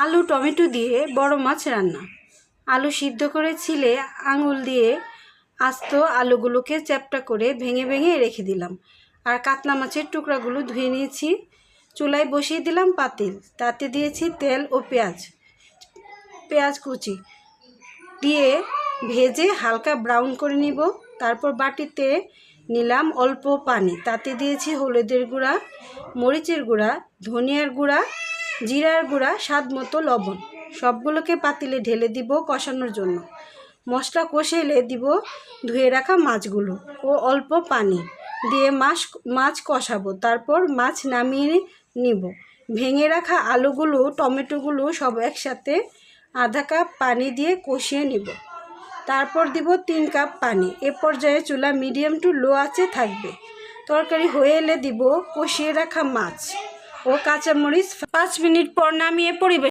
আলু টমেটো দিয়ে বড় মাছ রান্না। আলু সিদ্ধ করে ছিলে আঙুল দিয়ে আস্ত আলুগুলোকে চ্যাপ্টা করে ভেঙে ভেঙে রেখে দিলাম। আর কাতলা মাছের টুকরাগুলো ধুয়ে নিয়েছি। চুলায় বসিয়ে দিলাম পাতিল, তাতে দিয়েছি তেল ও পেঁয়াজ কুচি দিয়ে ভেজে হালকা ব্রাউন করে নিব। তারপর বাটিতে নিলাম অল্প পানি, তাতে দিয়েছি হলুদের গুঁড়া, মরিচের গুঁড়া, ধনিয়ার গুঁড়া, জিরার গুঁড়া, স্বাদ মতো লবণ। সবগুলোকে পাতিলে ঢেলে দিব কষানোর জন্য। মশলা কষেলে দিব ধুয়ে রাখা মাছগুলো ও অল্প পানি দিয়ে মাছ কষাবো। তারপর মাছ নামিয়ে নিব। ভেঙে রাখা আলুগুলো টমেটোগুলো সব একসাথে আধা কাপ পানি দিয়ে কষিয়ে নিব। তারপর দিব 3 কাপ পানি। এ পর্যায়ে চুলা মিডিয়াম টু লো আঁচে থাকবে। তরকারি হয়ে এলে দিব কষিয়ে রাখা মাছ ও কাঁচামরিচ। 5 মিনিট পর নামিয়ে পরিবেশন।